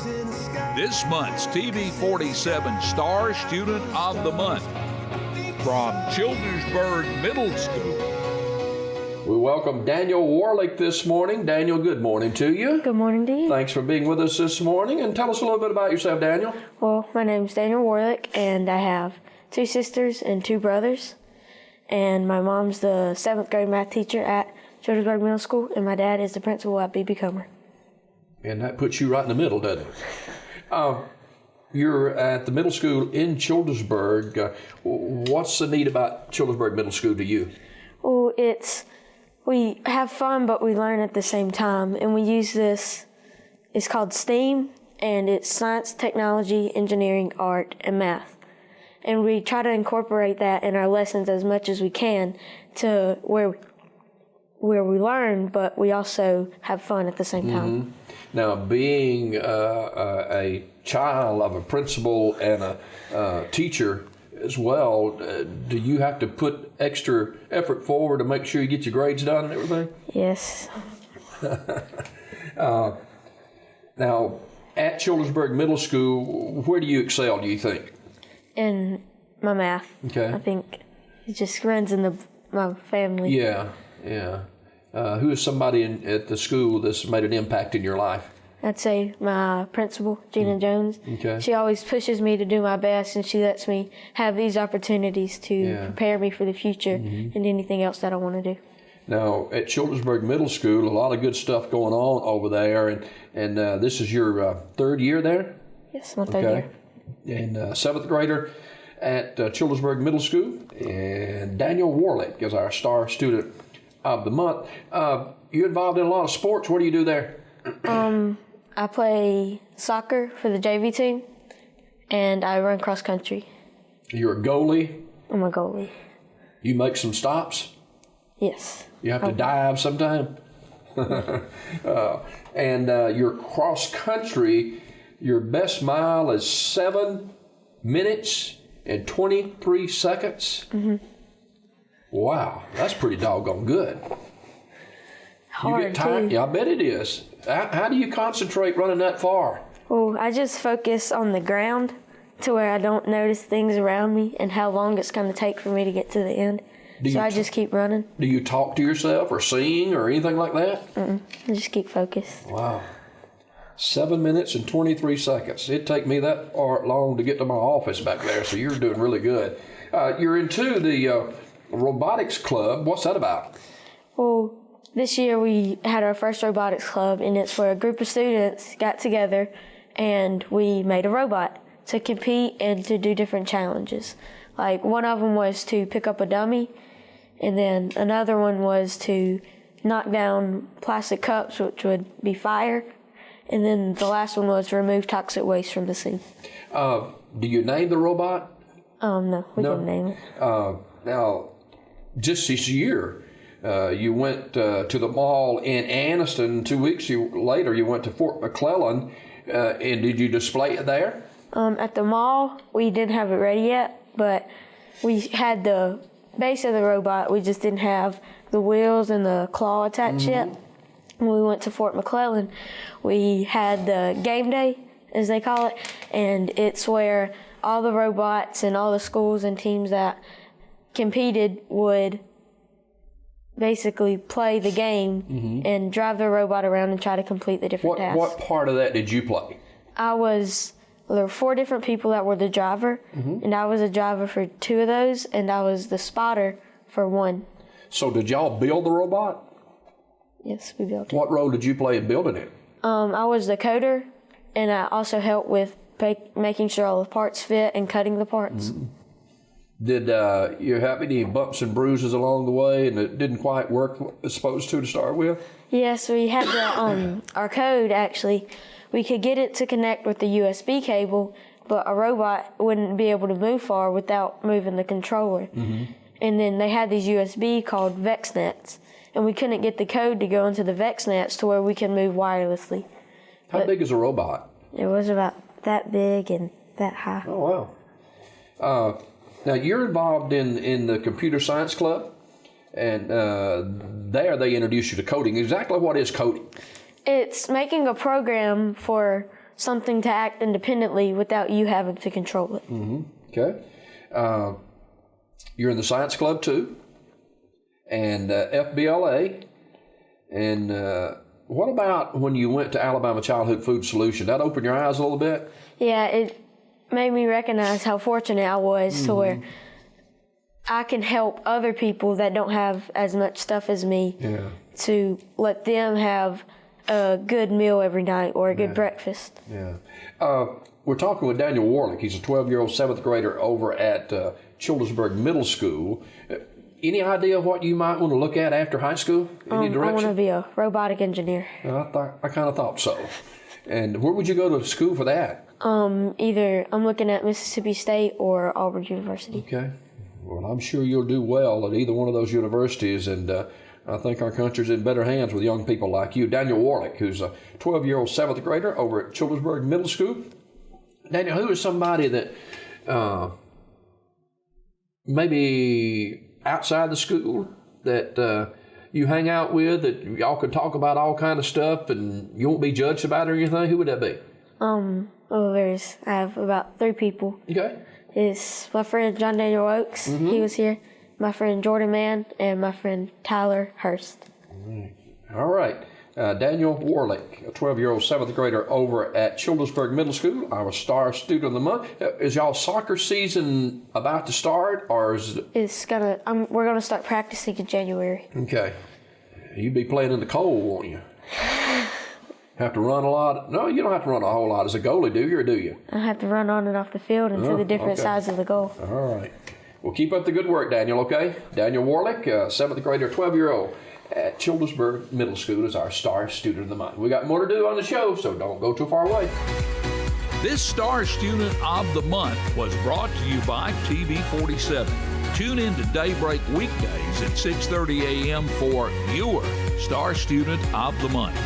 This month's TV 47 Star Student of the Month from Childersburg Middle School. We welcome Daniel Warlick this morning. Daniel, good morning to you. Good morning to you. Thanks for being with us this morning. And tell us a little bit about yourself, Daniel. Well, my name's Daniel Warlick, and I have 2 sisters and 2 brothers. And my mom's the 7th grade math teacher at Childersburg Middle School, and my dad is the principal at B.B. Comer. And that puts you right in the middle, doesn't it? You're at the middle school in Childersburg. What's the neat about Childersburg Middle School to you? Well, we have fun, but we learn at the same time. And we use this, it's called STEAM, and it's science, technology, engineering, art, and math. And we try to incorporate that in our lessons as much as we can to where we learn, but we also have fun at the same time. Mm-hmm. Now, being a child of a principal and a teacher as well, do you have to put extra effort forward to make sure you get your grades done and everything? Yes. Now, at Childersburg Middle School, where do you excel, do you think? In my math. Okay. I think it just runs in my family. Yeah. Who is somebody at the school that's made an impact in your life? I'd say my principal, Gina Jones. Okay. She always pushes me to do my best, and she lets me have these opportunities to prepare me for the future and anything else that I want to do. Now, at Childersburg Middle School, a lot of good stuff going on over there, and this is your 3rd year there? Yes, my 3rd year. And 7th grader at Childersburg Middle School, and Daniel Warlick is our Star Student of the Month. You're involved in a lot of sports. What do you do there? I play soccer for the JV team, and I run cross country. You're a goalie? I'm a goalie. You make some stops? Yes. You have to dive sometime? And your cross country, your best mile is 7 minutes and 23 seconds? Mm-hmm. Wow, that's pretty doggone good. Hard, you get tired? too. Yeah, I bet it is. How do you concentrate running that far? Well, I just focus on the ground to where I don't notice things around me and how long it's going to take for me to get to the end. So I just keep running. Do you talk to yourself or sing or anything like that? I just keep focused. Wow. 7 minutes and 23 seconds. It'd take me that long to get to my office back there, so you're doing really good. You're into the robotics club. What's that about? Well, this year we had our first robotics club, and it's where a group of students got together and we made a robot to compete and to do different challenges. Like one of them was to pick up a dummy, and then another one was to knock down plastic cups, which would be fire, and then the last one was to remove toxic waste from the sea. Do you name the robot? No, we didn't name it. Now, just this year, you went to the mall in Anniston. 2 weeks later, you went to Fort McClellan, and did you display it there? At the mall, we didn't have it ready yet, but we had the base of the robot. We just didn't have the wheels and the claw attached yet. When we went to Fort McClellan, we had the game day, as they call it, and it's where all the robots and all the schools and teams that competed would basically play the game and drive their robot around and try to complete the different tasks. What part of that did you play? There were 4 different people that were the driver, and I was a driver for 2 of those, and I was the spotter for 1. So did y'all build the robot? Yes, we built it. What role did you play in building it? I was the coder, and I also helped with making sure all the parts fit and cutting the parts. Did you have any bumps and bruises along the way, and it didn't quite work as it's supposed to start with? Yes, we had our code, actually. We could get it to connect with the USB cable, but a robot wouldn't be able to move far without moving the controller. And then they had these USB called VexNets, and we couldn't get the code to go into the VexNets to where we can move wirelessly. How big is a robot? It was about that big and that high. Oh, wow. Now, you're involved in the computer science club, and there they introduce you to coding. Exactly what is coding? It's making a program for something to act independently without you having to control it. Okay. You're in the science club too, and FBLA. And what about when you went to Alabama Childhood Food Solution? That opened your eyes a little bit? Yeah, it made me recognize how fortunate I was to where I can help other people that don't have as much stuff as me to let them have a good meal every night or a good breakfast. Yeah. We're talking with Daniel Warlick. He's a 12-year-old 7th grader over at Childersburg Middle School. Any idea what you might want to look at after high school? Any direction? I want to be a robotic engineer. I kind of thought so. And where would you go to school for that? Either I'm looking at Mississippi State or Auburn University. Okay. Well, I'm sure you'll do well at either one of those universities, and I think our country's in better hands with young people like you. Daniel Warlick, who's a 12-year-old 7th grader over at Childersburg Middle School. Daniel, who is somebody that maybe outside the school that you hang out with, that y'all can talk about all kind of stuff and you won't be judged about it or anything? Who would that be? I have about 3 people. Okay. It's my friend John Daniel Oakes. He was here. My friend Jordan Mann and my friend Tyler Hurst. All right. Daniel Warlick, a 12-year-old 7th grader over at Childersburg Middle School, our star student of the month. Is y'all soccer season about to start, or is it? We're gonna start practicing in January. Okay. You'd be playing in the cold, won't you? Have to run a lot? No, you don't have to run a whole lot as a goalie, do you, or do you? I have to run on and off the field and to the different sides of the goal. All right. Well, keep up the good work, Daniel, okay? Daniel Warlick, 7th grader, 12-year-old at Childersburg Middle School, is our star student of the month. We got more to do on the show, so don't go too far away. This Star Student of the Month was brought to you by TV 47. Tune in to Daybreak weekdays at 6:30 a.m. for your Star Student of the Month.